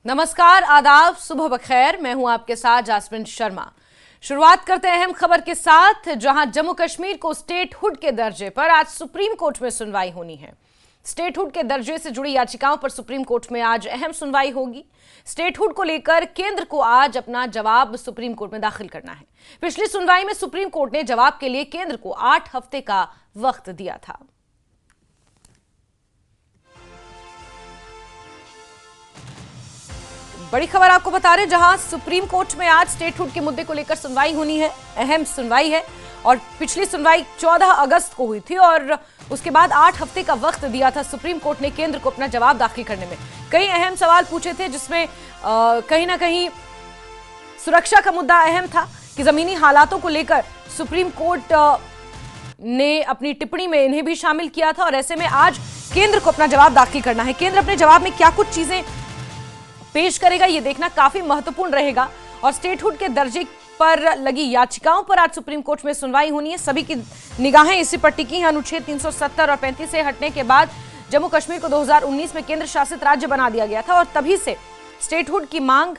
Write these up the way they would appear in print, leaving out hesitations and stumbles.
नमस्कार, आदाब, सुबह बखैर। मैं हूं आपके साथ जासमिन शर्मा। शुरुआत करते हैं अहम खबर के साथ, जहां जम्मू कश्मीर को स्टेटहुड के दर्जे पर आज सुप्रीम कोर्ट में सुनवाई होनी है। स्टेटहुड के दर्जे से जुड़ी याचिकाओं पर सुप्रीम कोर्ट में आज अहम सुनवाई होगी। स्टेटहुड को लेकर केंद्र को आज अपना जवाब सुप्रीम कोर्ट में दाखिल करना है। पिछली सुनवाई में सुप्रीम कोर्ट ने जवाब के लिए केंद्र को 8 हफ्ते का वक्त दिया था। बड़ी खबर आपको बता रहे, जहां सुप्रीम कोर्ट में आज स्टेटहुड के मुद्दे को लेकर सुनवाई होनी है। अहम सुनवाई है और पिछली सुनवाई 14 अगस्त को हुई थी और उसके बाद 8 हफ्ते का वक्त दिया था सुप्रीम कोर्ट ने केंद्र को अपना जवाब दाखिल करने में। कई अहम सवाल पूछे थे, जिसमें कहीं ना कहीं सुरक्षा का मुद्दा अहम था कि जमीनी हालातों को लेकर सुप्रीम कोर्ट ने अपनी टिप्पणी में इन्हें भी शामिल किया था और ऐसे में आज केंद्र को अपना जवाब दाखिल करना है। केंद्र अपने जवाब में क्या कुछ चीजें पेश करेगा, यह देखना काफी महत्वपूर्ण रहेगा। और स्टेटहुड के दर्जे पर लगी याचिकाओं पर आज सुप्रीम कोर्ट में सुनवाई होनी है। सभी की निगाहें इसी पर टिकी हैं। अनुच्छेद 370 और 35 से हटने के बाद जम्मू कश्मीर को 2019 में केंद्र शासित राज्य बना दिया गया था और तभी से स्टेटहुड की मांग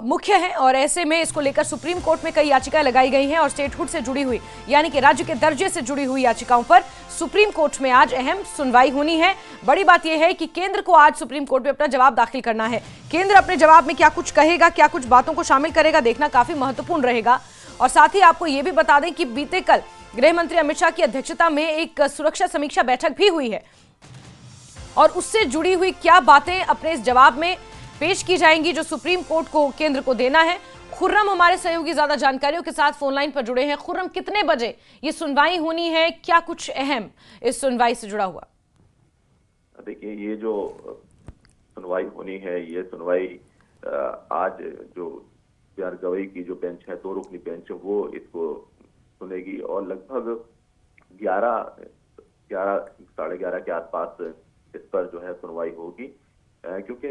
मुख्य है और ऐसे में इसको लेकर सुप्रीम कोर्ट में कई याचिकाएं लगाई गई हैं और स्टेटहुड से जुड़ी हुई, यानी कि राज्य के दर्जे से जुड़ी हुई याचिकाओं पर सुप्रीम कोर्ट में आज अहम सुनवाई होनी है। बड़ी बात यह है कि केंद्र को आज सुप्रीम कोर्ट में अपना जवाब दाखिल करना है। केंद्र अपने जवाब में क्या कुछ कहेगा, क्या कुछ बातों को शामिल करेगा, देखना काफी महत्वपूर्ण रहेगा। और साथ ही आपको यह भी बता दें कि बीते कल गृह मंत्री अमित शाह की अध्यक्षता में एक सुरक्षा समीक्षा बैठक भी हुई है और उससे जुड़ी हुई क्या बातें अपने इस जवाब में पेश की जाएंगी जो सुप्रीम कोर्ट को केंद्र को देना है। खुर्रम हमारे सहयोगी ज्यादा जानकारियों के साथ फोन लाइन पर जुड़े हैं। खुर्रम, कितने बजे ये सुनवाई होनी है, क्या कुछ अहम इस सुनवाई से जुड़ा हुआ? देखिए, ये जो सुनवाई होनी है, ये सुनवाई आज जो प्यार गवई की जो बेंच है, 2 रुकनी बेंच, वो इसको सुनेगी और लगभग 11 11:30 के आसपास इस पर जो है सुनवाई होगी। क्योंकि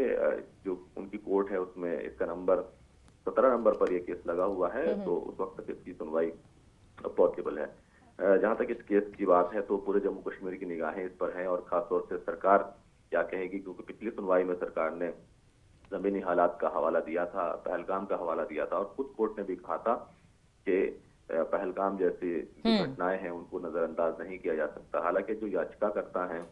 जो उनकी कोर्ट है उसमें इसका नंबर 17 नंबर पर यह केस लगा हुआ है, तो उस वक्त तक इसकी सुनवाई पॉसिबल है। जहां तक इस केस की बात है तो पूरे जम्मू कश्मीर की निगाहें इस पर हैं और खासतौर से सरकार क्या कहेगी, क्योंकि पिछली सुनवाई में सरकार ने जमीनी हालात का हवाला दिया था, पहलगाम का हवाला दिया था और खुद कोर्ट ने भी कहा था कि पहलगाम जैसी जो घटनाएं हैं उनको नजरअंदाज नहीं किया जा सकता। हालांकि जो याचिका करता है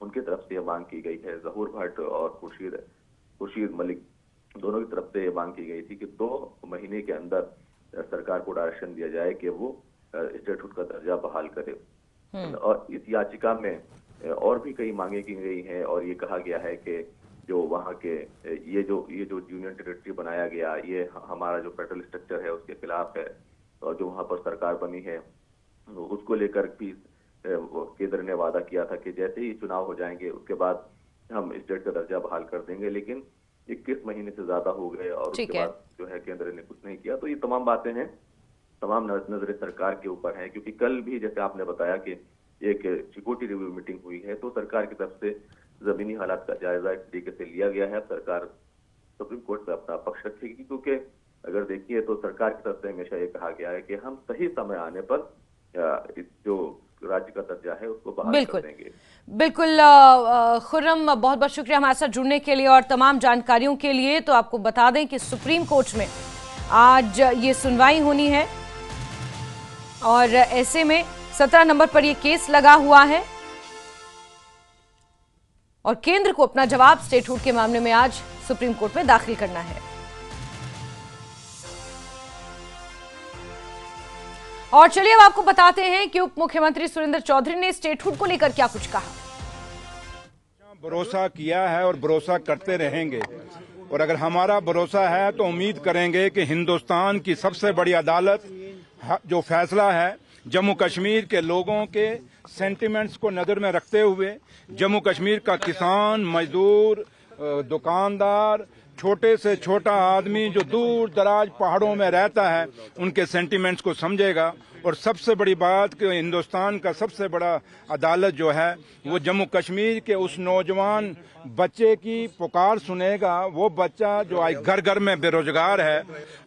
उनकी तरफ से यह मांग की गई है, जहूर भट्ट और खुर्शीद मलिक दोनों की तरफ से यह मांग की गई थी कि 2 महीने के अंदर सरकार को डायरेक्शन दिया जाए कि वो स्टेटहुड का दर्जा बहाल करे। और इस याचिका में और भी कई मांगे की गई हैं और ये कहा गया है कि जो वहाँ के ये जो यूनियन टेरिटरी बनाया गया, ये हमारा जो फेडरल स्ट्रक्चर है उसके खिलाफ है और जो वहाँ पर सरकार बनी है उसको लेकर भी केंद्र ने वादा किया था कि जैसे ही चुनाव हो जाएंगे उसके बाद हम स्टेट का दर्जा बहाल कर देंगे, लेकिन 21 महीने से ज्यादा हो गए और उसके बाद जो है केंद्र ने कुछ नहीं किया। तो ये तमाम बातें हैं, तमाम नजरें सरकार के ऊपर हैं, क्योंकि कल भी जैसे आपने बताया कि एक सिक्योरिटी रिव्यू मीटिंग हुई है तो सरकार की तरफ से जमीनी हालात का जायजा इस तरीके से लिया गया है। सरकार सुप्रीम कोर्ट से अपना पक्ष रखेगी, क्योंकि अगर देखिए तो सरकार की तरफ से हमेशा ये कहा गया है कि हम सही समय आने पर जो राज्य का दर्जा है उसको बहाल कर देंगे। बिल्कुल खुर्रम, बहुत बहुत शुक्रिया हमारे साथ जुड़ने के लिए और तमाम जानकारियों के लिए। तो आपको बता दें कि सुप्रीम कोर्ट में आज ये सुनवाई होनी है और ऐसे में 17 नंबर पर यह केस लगा हुआ है और केंद्र को अपना जवाब स्टेटहुड के मामले में आज सुप्रीम कोर्ट में दाखिल करना है। और चलिए अब आपको बताते हैं कि उप मुख्यमंत्री सुरेंद्र चौधरी ने स्टेटहुड को लेकर क्या कुछ कहा। भरोसा किया है और भरोसा करते रहेंगे और अगर हमारा भरोसा है तो उम्मीद करेंगे कि हिंदुस्तान की सबसे बड़ी अदालत जो फैसला है जम्मू कश्मीर के लोगों के सेंटिमेंट्स को नजर में रखते हुए, जम्मू कश्मीर का किसान, मजदूर, दुकानदार, छोटे से छोटा आदमी जो दूर दराज पहाड़ों में रहता है, उनके सेंटिमेंट्स को समझेगा और सबसे बड़ी बात कि हिंदुस्तान का सबसे बड़ा अदालत जो है वो जम्मू कश्मीर के उस नौजवान बच्चे की पुकार सुनेगा। वो बच्चा जो आज घर घर में बेरोजगार है,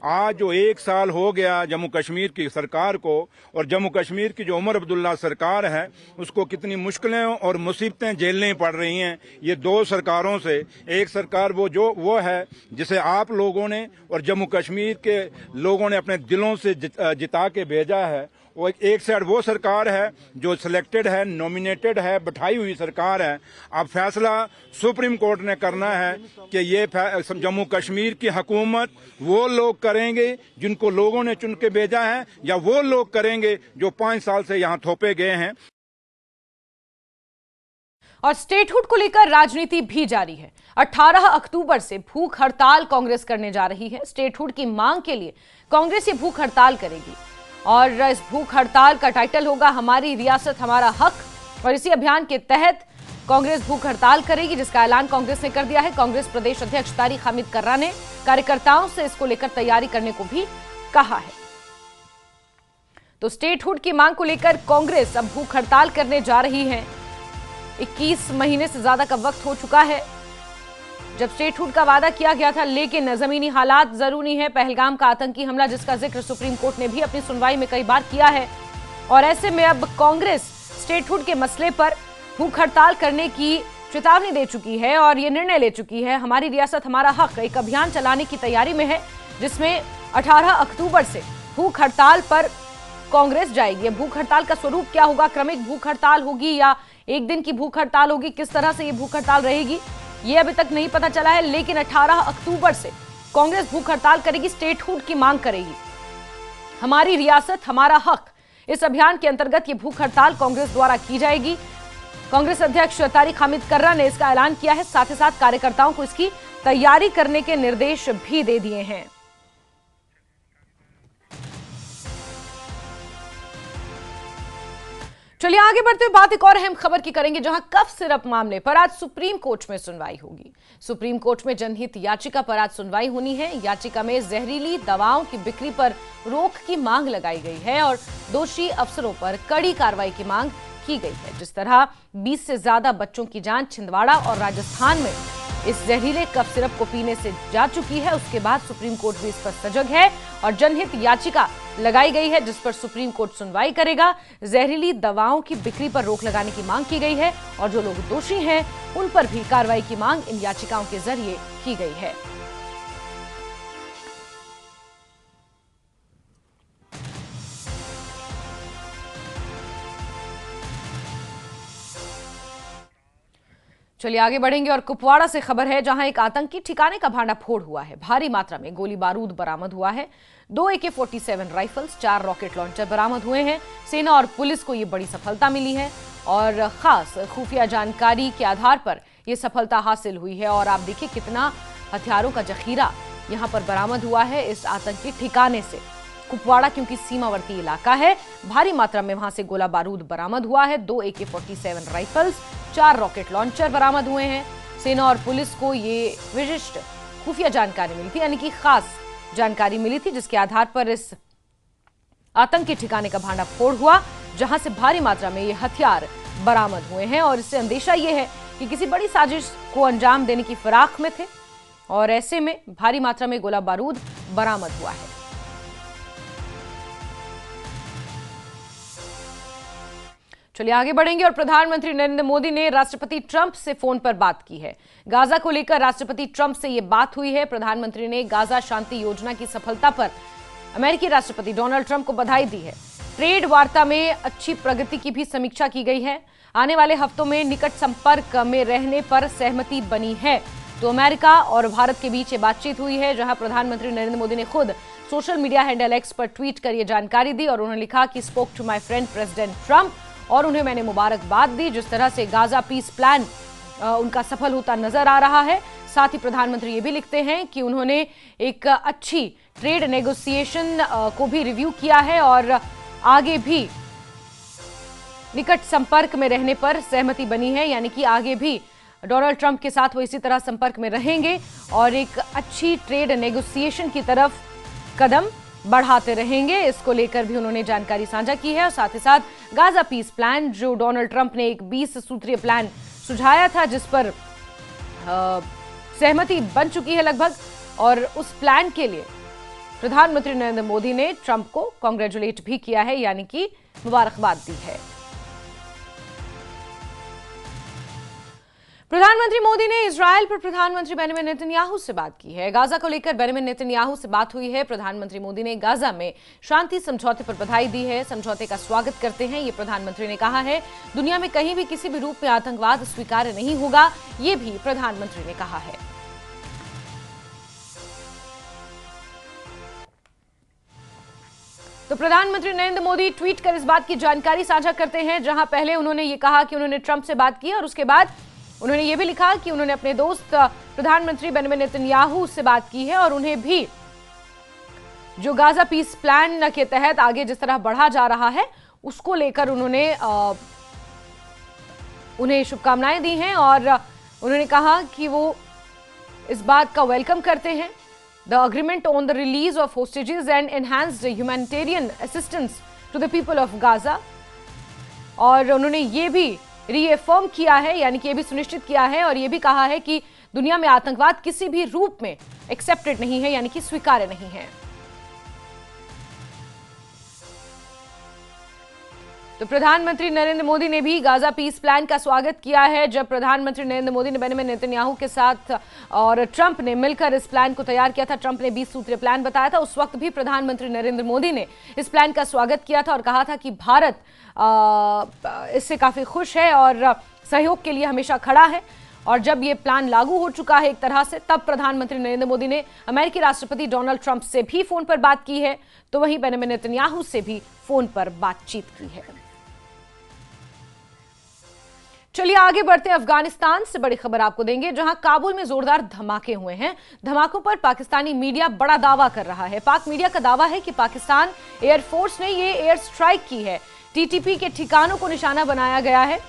आज जो 1 साल हो गया जम्मू कश्मीर की सरकार को, और जम्मू कश्मीर की जो उमर अब्दुल्ला सरकार है उसको कितनी मुश्किलें और मुसीबतें झेलनी पड़ रही हैं ये 2 सरकारों से। एक सरकार वो है जिसे आप लोगों ने और जम्मू कश्मीर के लोगों ने अपने दिलों से जिता के भेजा है, वो एक साइड वो सरकार है जो सिलेक्टेड है, नॉमिनेटेड है, बैठाई हुई सरकार है। अब फैसला सुप्रीम कोर्ट ने करना है कि ये जम्मू कश्मीर की हुकूमत वो लोग करेंगे जिनको लोगों ने चुन के भेजा है, या वो लोग करेंगे जो 5 साल से यहाँ थोपे गए हैं। और स्टेटहुड को लेकर राजनीति भी जारी है। 18 अक्टूबर से भूख हड़ताल कांग्रेस करने जा रही है। स्टेटहुड की मांग के लिए कांग्रेस ये भूख हड़ताल करेगी और इस भूख हड़ताल का टाइटल होगा हमारी रियासत हमारा हक। और इसी अभियान के तहत कांग्रेस भूख हड़ताल करेगी, जिसका ऐलान कांग्रेस ने कर दिया है। कांग्रेस प्रदेश अध्यक्ष तारिक हामिद कर्रा ने कार्यकर्ताओं से इसको लेकर तैयारी करने को भी कहा है। तो स्टेटहुड की मांग को लेकर कांग्रेस अब भूख हड़ताल करने जा रही है। 21 महीने से ज्यादा का वक्त हो चुका है जब स्टेटहुड का वादा किया गया था, लेकिन जमीनी हालात जरूरी है। पहलगाम का आतंकी हमला जिसका जिक्र सुप्रीम कोर्ट ने भी अपनी सुनवाई में कई बार किया है, और ऐसे में अब कांग्रेस स्टेटहुड के मसले पर भूख हड़ताल करने की चेतावनी दे चुकी है और ये निर्णय ले चुकी है। हमारी रियासत हमारा हक एक अभियान चलाने की तैयारी में है, जिसमें 18 अक्टूबर से भूख हड़ताल पर कांग्रेस जाएगी। भूख हड़ताल का स्वरूप क्या होगा, क्रमिक भूख हड़ताल होगी या एक दिन की भूख हड़ताल होगी, किस तरह से ये भूख हड़ताल रहेगी ये अभी तक नहीं पता चला है। लेकिन 18 अक्टूबर से कांग्रेस भूख हड़ताल करेगी, स्टेटहुड की मांग करेगी। हमारी रियासत हमारा हक, इस अभियान के अंतर्गत ये भूख हड़ताल कांग्रेस द्वारा की जाएगी। कांग्रेस अध्यक्ष तारिक हामिद कर्रा ने इसका ऐलान किया है, साथ ही साथ कार्यकर्ताओं को इसकी तैयारी करने के निर्देश भी दे दिए हैं। चलिए आगे बढ़ते हुए बात एक और अहम खबर की करेंगे, जहां कफ सिरप मामले पर आज सुप्रीम कोर्ट में सुनवाई होगी। सुप्रीम कोर्ट में जनहित याचिका पर आज सुनवाई होनी है। याचिका में जहरीली दवाओं की बिक्री पर रोक की मांग लगाई गई है और दोषी अफसरों पर कड़ी कार्रवाई की मांग की गई है। जिस तरह 20 से ज्यादा बच्चों की जान छिंदवाड़ा और राजस्थान में इस जहरीले कफ सिरप को पीने से जा चुकी है, उसके बाद सुप्रीम कोर्ट भी इस पर सजग है और जनहित याचिका लगाई गई है जिस पर सुप्रीम कोर्ट सुनवाई करेगा। जहरीली दवाओं की बिक्री पर रोक लगाने की मांग की गई है और जो लोग दोषी हैं उन पर भी कार्रवाई की मांग इन याचिकाओं के जरिए की गई है। चलिए आगे बढ़ेंगे और कुपवाड़ा से खबर है, जहां एक आतंकी ठिकाने का भांडाफोड़ हुआ है। भारी मात्रा में गोली बारूद बरामद हुआ है। 2 AK-47 राइफल्स, 4 रॉकेट लॉन्चर बरामद हुए हैं। सेना और पुलिस को ये बड़ी सफलता मिली है और खास खुफिया जानकारी के आधार पर यह सफलता हासिल हुई है। और आप देखिए कितना हथियारों का जखीरा यहां पर बरामद हुआ है इस आतंकी ठिकाने से। कुपवाड़ा क्योंकि सीमावर्ती इलाका है, भारी मात्रा में वहां से गोला बारूद बरामद हुआ है। 2 AK-47 राइफल्स, 4 रॉकेट लॉन्चर बरामद हुए हैं। सेना और पुलिस को ये विशिष्ट खुफिया जानकारी मिली थी, यानी कि खास जानकारी मिली थी, जिसके आधार पर इस आतंकी ठिकाने का भांडाफोड़ हुआ, जहां से भारी मात्रा में ये हथियार बरामद हुए हैं। और इससे अंदेशा ये है कि किसी बड़ी साजिश को अंजाम देने की फिराक में थे और ऐसे में भारी मात्रा में गोला बारूद बरामद हुआ है। चलिए आगे बढ़ेंगे और प्रधानमंत्री नरेंद्र मोदी ने राष्ट्रपति ट्रंप से फोन पर बात की है। गाजा को लेकर राष्ट्रपति ट्रंप से यह बात हुई है। प्रधानमंत्री ने गाजा शांति योजना की सफलता पर अमेरिकी राष्ट्रपति डोनाल्ड ट्रंप को बधाई दी है। ट्रेड वार्ता में अच्छी प्रगति की भी समीक्षा की गई है। आने वाले हफ्तों में निकट संपर्क में रहने पर सहमति बनी है। तो अमेरिका और भारत के बीच ये बातचीत हुई है, जहां प्रधानमंत्री नरेंद्र मोदी ने खुद सोशल मीडिया हैंडल एक्स पर ट्वीट कर यह जानकारी दी और उन्होंने लिखा कि spoke to my friend President Trump, और उन्हें मैंने मुबारकबाद दी। जिस तरह से गाजा पीस प्लान उनका सफल होता नजर आ रहा है। साथ ही प्रधानमंत्री ये भी लिखते हैं कि उन्होंने एक अच्छी ट्रेड नेगोशिएशन को भी रिव्यू किया है और आगे भी निकट संपर्क में रहने पर सहमति बनी है, यानी कि आगे भी डोनाल्ड ट्रंप के साथ वो इसी तरह संपर्क में रहेंगे और एक अच्छी ट्रेड नेगोशिएशन की तरफ कदम बढ़ाते रहेंगे। इसको लेकर भी उन्होंने जानकारी साझा की है और साथ ही साथ गाजा पीस प्लान, जो डोनाल्ड ट्रंप ने एक 20 सूत्रीय प्लान सुझाया था, जिस पर सहमति बन चुकी है लगभग, और उस प्लान के लिए प्रधानमंत्री नरेंद्र मोदी ने ट्रंप को कांग्रेचुलेट भी किया है, यानी कि मुबारकबाद दी है। प्रधानमंत्री मोदी ने इजरायल पर प्रधानमंत्री बेंजामिन नेतन्याहू से बात की है। गाजा को लेकर बेंजामिन नेतन्याहू से बात हुई है। प्रधानमंत्री मोदी ने गाजा में शांति समझौते पर बधाई दी है, समझौते का स्वागत करते हैं, ये प्रधानमंत्री ने कहा है। दुनिया में कहीं भी किसी भी रूप में आतंकवाद स्वीकार्य नहीं होगा, ये भी प्रधानमंत्री ने कहा है। तो प्रधानमंत्री नरेंद्र मोदी ट्वीट कर इस बात की जानकारी साझा करते हैं, जहां पहले उन्होंने ये कहा कि उन्होंने ट्रंप से बात की और उसके बाद उन्होंने ये भी लिखा कि उन्होंने अपने दोस्त प्रधानमंत्री बेंजामिन नेतन्याहू से बात की है और उन्हें भी जो गाजा पीस प्लान के तहत आगे जिस तरह बढ़ा जा रहा है उसको लेकर उन्हें शुभकामनाएं दी हैं और उन्होंने कहा कि वो इस बात का वेलकम करते हैं। The agreement on the release of hostages and enhanced humanitarian assistance to the people of Gaza, और उन्होंने ये भी रीअफर्म किया है, यानी कि ये भी सुनिश्चित किया है और ये भी कहा है कि दुनिया में आतंकवाद किसी भी रूप में एक्सेप्टेड नहीं है, यानी कि स्वीकार्य नहीं है। तो प्रधानमंत्री नरेंद्र मोदी ने भी गाजा पीस प्लान का स्वागत किया है। जब प्रधानमंत्री नरेंद्र मोदी ने बेंजामिन नेतन्याहू के साथ और ट्रंप ने मिलकर इस प्लान को तैयार किया था, ट्रंप ने 20 सूत्रीय प्लान बताया था, उस वक्त भी प्रधानमंत्री नरेंद्र मोदी ने इस प्लान का स्वागत किया था और कहा था कि भारत इससे काफी खुश है और सहयोग के लिए हमेशा खड़ा है। और जब ये प्लान लागू हो चुका है एक तरह से, तब प्रधानमंत्री नरेंद्र मोदी ने अमेरिकी राष्ट्रपति डोनाल्ड ट्रंप से भी फोन पर बात की है, तो वहीं बेंजामिन नेतन्याहू से भी फोन पर बातचीत की है। चलिए आगे बढ़ते हैं, अफगानिस्तान से बड़ी खबर आपको देंगे, जहां काबुल में जोरदार धमाके हुए हैं। धमाकों पर पाकिस्तानी मीडिया बड़ा दावा कर रहा है। पाक मीडिया का दावा है कि पाकिस्तान एयरफोर्स ने ये एयर स्ट्राइक की है। टीटीपी के ठिकानों को निशाना बनाया गया है।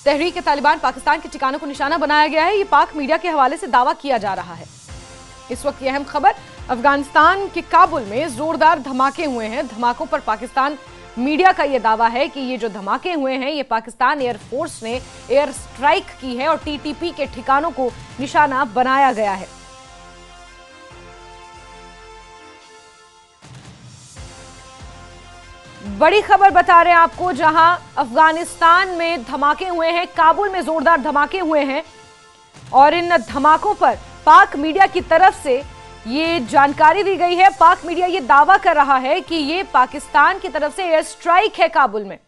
तहरीक तालिबान पाकिस्तान के ठिकानों को निशाना बनाया गया है, ये पाक मीडिया के हवाले से दावा किया जा रहा है। इस वक्त की अहम खबर, अफगानिस्तान के काबुल में जोरदार धमाके हुए हैं। धमाकों पर पाकिस्तान मीडिया का यह दावा है कि ये जो धमाके हुए हैं ये पाकिस्तान एयरफोर्स ने एयर स्ट्राइक की है और टीटीपी के ठिकानों को निशाना बनाया गया है। बड़ी खबर बता रहे हैं आपको, जहां अफगानिस्तान में धमाके हुए हैं, काबुल में जोरदार धमाके हुए हैं और इन धमाकों पर पाक मीडिया की तरफ से ये जानकारी दी गई है। पाक मीडिया ये दावा कर रहा है कि ये पाकिस्तान की तरफ से एयर स्ट्राइक है काबुल में।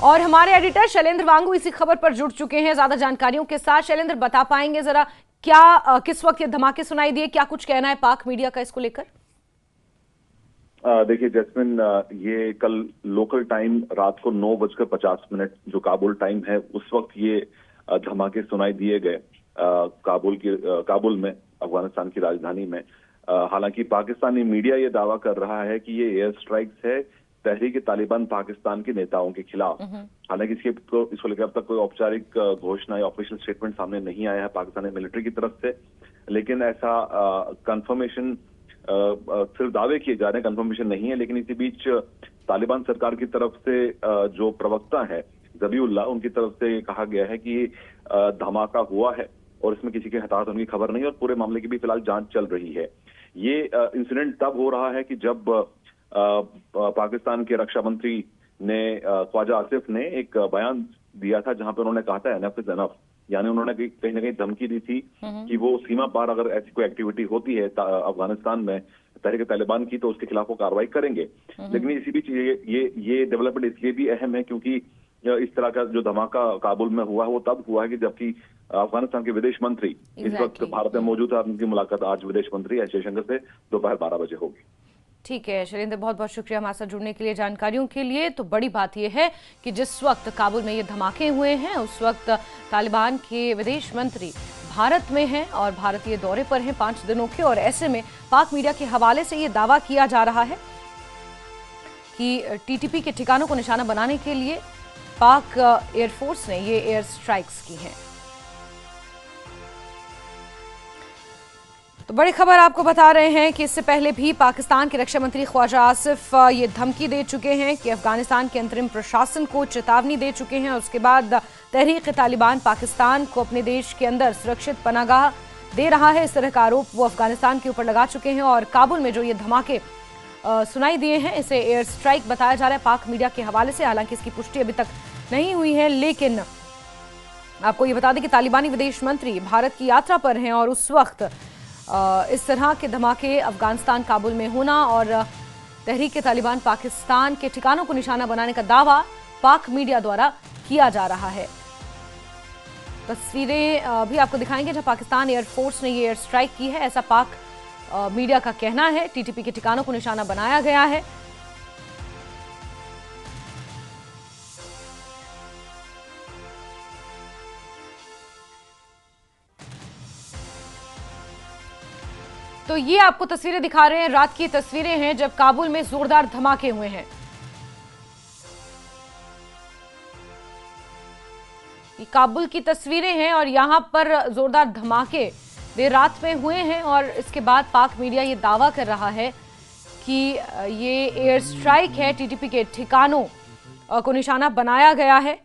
और हमारे एडिटर शैलेंद्र वांगू इसी खबर पर जुड़ चुके हैं ज्यादा जानकारियों के साथ। शैलेंद्र, बता पाएंगे जरा क्या किस वक्त ये धमाके सुनाई दिए, क्या कुछ कहना है पाक मीडिया का इसको लेकर? देखिए जैस्मिन, ये कल लोकल टाइम रात को 9:50 जो काबुल टाइम है, उस वक्त ये धमाके सुनाई दिए गए काबुल में, अफगानिस्तान की राजधानी में। हालांकि पाकिस्तानी मीडिया ये दावा कर रहा है कि ये एयर स्ट्राइक्स है तहरीक तालिबान पाकिस्तान के नेताओं के खिलाफ। हालांकि इसको लेकर अब तक कोई औपचारिक घोषणा या ऑफिशियल स्टेटमेंट सामने नहीं आया है पाकिस्तानी मिलिट्री की तरफ से, लेकिन ऐसा कंफर्मेशन सिर्फ दावे किए जा रहे हैं, कंफर्मेशन नहीं है। लेकिन इसी बीच तालिबान सरकार की तरफ से जो प्रवक्ता है ज़बीउल्लाह, उनकी तरफ से कहा गया है कि धमाका हुआ है और इसमें किसी के हताहत होने की खबर नहीं, और पूरे मामले की भी फिलहाल जांच चल रही है। ये इंसिडेंट तब हो रहा है कि जब पाकिस्तान के रक्षा मंत्री ने, ख्वाजा आसिफ ने एक बयान दिया था जहां पर उन्होंने कहा था एनफ इज एनफ, यानी उन्होंने कहीं ना कहीं धमकी दी थी कि वो सीमा पार अगर ऐसी कोई एक्टिविटी होती है अफगानिस्तान में तहरीक तालिबान की, तो उसके खिलाफ वो कार्रवाई करेंगे। लेकिन इसी बीच ये डेवलपमेंट इसलिए भी अहम है क्योंकि इस तरह का जो धमाका काबुल में हुआ है वो तब हुआ है कि जबकि अफगानिस्तान के विदेश मंत्री इस वक्त भारत में मौजूद है। उनकी मुलाकात आज विदेश मंत्री एस जयशंकर से दोपहर 12 बजे होगी। ठीक है शैलेंद्र, बहुत बहुत शुक्रिया हमारे साथ जुड़ने के लिए, जानकारियों के लिए। तो बड़ी बात यह है कि जिस वक्त काबुल में ये धमाके हुए हैं उस वक्त तालिबान के विदेश मंत्री भारत में हैं और भारतीय दौरे पर हैं 5 दिनों के, और ऐसे में पाक मीडिया के हवाले से ये दावा किया जा रहा है कि टीटीपी के ठिकानों को निशाना बनाने के लिए पाक एयरफोर्स ने ये एयर स्ट्राइक्स की हैं। तो तो बड़ी खबर आपको बता रहे हैं कि इससे पहले भी पाकिस्तान के रक्षा मंत्री ख्वाजा आसिफ ये धमकी दे चुके हैं कि अफगानिस्तान के अंतरिम प्रशासन को चेतावनी दे चुके हैं। उसके बाद तहरीक तालिबान पाकिस्तान को अपने देश के अंदर सुरक्षित पनागाह दे रहा है, इस तरह का आरोप वो अफगानिस्तान के ऊपर लगा चुके हैं। और काबुल में जो ये धमाके सुनाई दिए हैं, इसे एयर स्ट्राइक बताया जा रहा है पाक मीडिया के हवाले से। हालांकि इसकी पुष्टि अभी तक नहीं हुई है, लेकिन आपको ये बता दें कि तालिबानी विदेश मंत्री भारत की यात्रा पर हैं और उस वक्त इस तरह के धमाके अफगानिस्तान काबुल में होना और तहरीक तालिबान पाकिस्तान के ठिकानों को निशाना बनाने का दावा पाक मीडिया द्वारा किया जा रहा है। तस्वीरें भी आपको दिखाएंगे जहां पाकिस्तान एयरफोर्स ने ये एयर स्ट्राइक की है, ऐसा पाक मीडिया का कहना है। टीटीपी के ठिकानों को निशाना बनाया गया है। तो ये आपको तस्वीरें दिखा रहे हैं, रात की तस्वीरें हैं जब काबुल में जोरदार धमाके हुए हैं। ये काबुल की तस्वीरें हैं और यहां पर जोरदार धमाके देर रात में हुए हैं और इसके बाद पाक मीडिया ये दावा कर रहा है कि ये एयर स्ट्राइक है, टीटीपी के ठिकानों को निशाना बनाया गया है।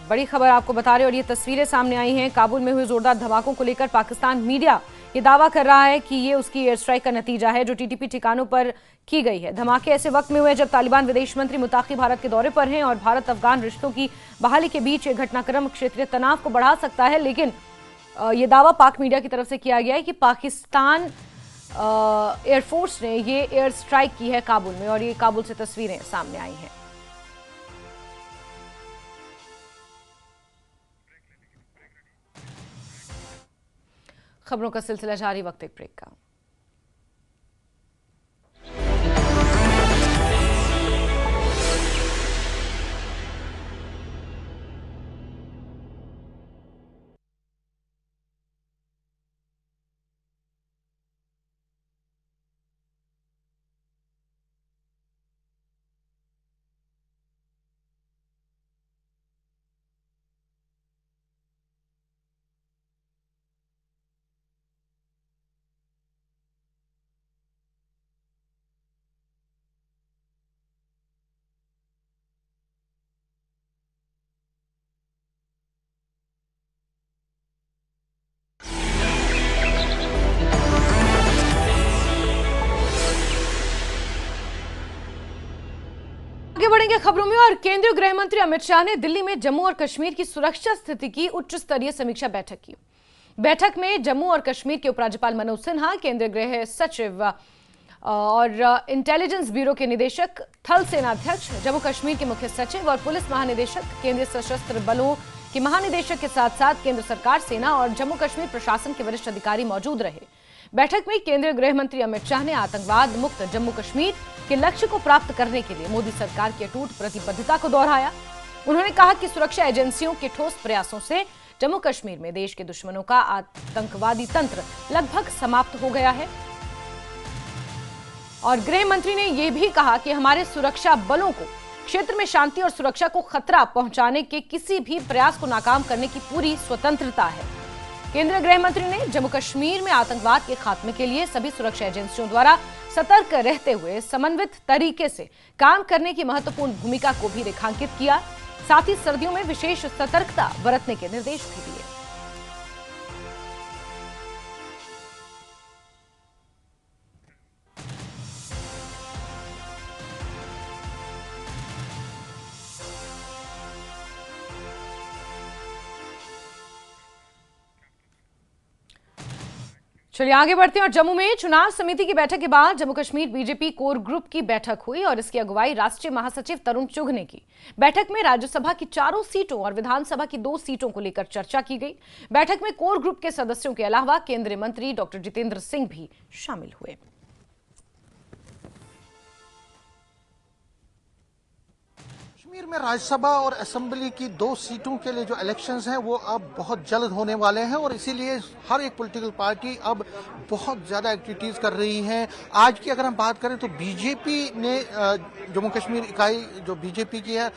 बड़ी खबर आपको बता रहे हैं और ये तस्वीरें सामने आई हैं। काबुल में हुए जोरदार धमाकों को लेकर पाकिस्तान मीडिया ये दावा कर रहा है कि ये उसकी एयर स्ट्राइक का नतीजा है जो टीटीपी ठिकानों पर की गई है। धमाके ऐसे वक्त में हुए जब तालिबान विदेश मंत्री मुताक़ी भारत के दौरे पर हैं और भारत अफगान रिश्तों की बहाली के बीच ये घटनाक्रम क्षेत्रीय तनाव को बढ़ा सकता है। लेकिन ये दावा पाक मीडिया की तरफ से किया गया है कि पाकिस्तान एयरफोर्स ने ये एयर स्ट्राइक की है काबुल में और ये काबुल से तस्वीरें सामने आई हैं। खबरों का सिलसिला जारी, वक्त एक ब्रेक का। आगे बढ़ेंगे खबरों में और केंद्रीय गृह मंत्री अमित शाह ने दिल्ली में जम्मू और कश्मीर की सुरक्षा स्थिति की उच्च स्तरीय समीक्षा बैठक की। बैठक में जम्मू और कश्मीर के उपराज्यपाल मनोज सिन्हा, केंद्रीय गृह सचिव और इंटेलिजेंस ब्यूरो के निदेशक, थल सेनाध्यक्ष, जम्मू कश्मीर के मुख्य सचिव और पुलिस महानिदेशक, केंद्रीय सशस्त्र बलों के महानिदेशक के साथ साथ केंद्र सरकार, सेना और जम्मू कश्मीर प्रशासन के वरिष्ठ अधिकारी मौजूद रहे। बैठक में केंद्रीय गृह मंत्री अमित शाह ने आतंकवाद मुक्त जम्मू कश्मीर के लक्ष्य को प्राप्त करने के लिए मोदी सरकार की अटूट प्रतिबद्धता को दोहराया। उन्होंने कहा कि सुरक्षा एजेंसियों के ठोस प्रयासों से जम्मू कश्मीर में देश के दुश्मनों का आतंकवादी तंत्र लगभग समाप्त हो गया है। और गृह मंत्री ने यह भी कहा कि हमारे सुरक्षा बलों को क्षेत्र में शांति और सुरक्षा को खतरा पहुंचाने के किसी भी प्रयास को नाकाम करने की पूरी स्वतंत्रता है। केंद्रीय गृह मंत्री ने जम्मू कश्मीर में आतंकवाद के खात्मे के लिए सभी सुरक्षा एजेंसियों द्वारा सतर्क रहते हुए समन्वित तरीके से काम करने की महत्वपूर्ण भूमिका को भी रेखांकित किया। साथ ही सर्दियों में विशेष सतर्कता बरतने के निर्देश भी दिए। चलिए आगे बढ़ते हैं और जम्मू में चुनाव समिति की बैठक के बाद Jammu Kashmir BJP core group की बैठक हुई और इसकी अगुवाई राष्ट्रीय महासचिव तरुण चुघ ने की। बैठक में राज्यसभा की 4 सीटों और विधानसभा की 2 सीटों को लेकर चर्चा की गई। बैठक में कोर ग्रुप के सदस्यों के अलावा केंद्रीय मंत्री डॉक्टर जितेंद्र सिंह भी शामिल हुए। कश्मीर में राज्यसभा और असेंबली की 2 सीटों के लिए जो इलेक्शंस हैं वो अब बहुत जल्द होने वाले हैं और इसीलिए हर एक पॉलिटिकल पार्टी अब बहुत ज़्यादा एक्टिविटीज़ कर रही हैं। आज की अगर हम बात करें तो बीजेपी ने जम्मू कश्मीर इकाई जो बीजेपी की है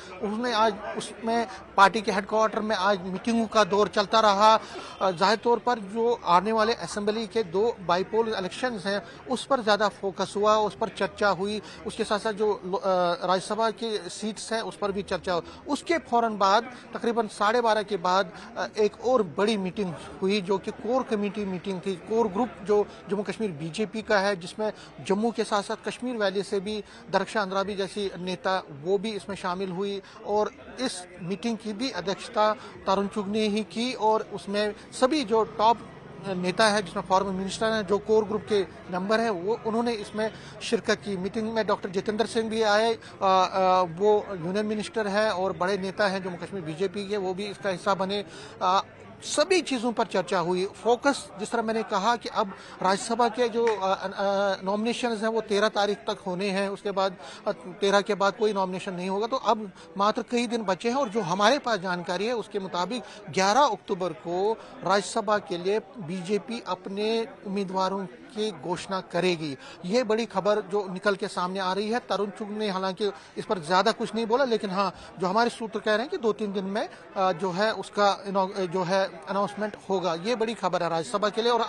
उसमें पार्टी के हेडक्वार्टर में आज मीटिंगों का दौर चलता रहा। जाहिर तौर पर जो आने वाले असेंबली के 2 बाईपोल इलेक्शंस हैं उस पर ज़्यादा फोकस हुआ, उस पर चर्चा हुई। उसके साथ साथ जो राज्यसभा की सीट्स हैं उस पर भी चर्चा हुई। उसके फौरन बाद तकरीबन 12:30 के बाद एक और बड़ी मीटिंग हुई जो कि कोर कमेटी मीटिंग थी। कोर ग्रुप जो जम्मू कश्मीर बीजेपी का है जिसमें जम्मू के साथ साथ कश्मीर वैली से भी दरख्शान अंद्राबी जैसी नेता वो भी इसमें शामिल हुई और इस मीटिंग की भी अध्यक्षता तरुण चुग ने ही की और उसमें सभी जो टॉप नेता है जिसमें फॉर्मर मिनिस्टर हैं जो कोर ग्रुप के मेंबर हैं वो उन्होंने इसमें शिरकत की। मीटिंग में डॉक्टर जितेंद्र सिंह भी आए, वो यूनियन मिनिस्टर है और बड़े नेता हैं जम्मू कश्मीर बीजेपी के, वो भी इसका हिस्सा बने। सभी चीज़ों पर चर्चा हुई। फोकस जिस तरह मैंने कहा कि अब राज्यसभा के जो नॉमिनेशन हैं वो 13 तारीख तक होने हैं, उसके बाद 13 के बाद कोई नॉमिनेशन नहीं होगा, तो अब मात्र कई दिन बचे हैं और जो हमारे पास जानकारी है उसके मुताबिक 11 अक्टूबर को राज्यसभा के लिए बीजेपी अपने उम्मीदवारों की घोषणा करेगी। ये बड़ी खबर जो निकल के सामने आ रही है। तरुण चुग ने हालांकि इस पर ज्यादा कुछ नहीं बोला, लेकिन हाँ जो हमारे सूत्र कह रहे हैं कि 2-3 दिन में जो है उसका जो है अनाउंसमेंट होगा। ये बड़ी खबर है राज्यसभा के लिए। और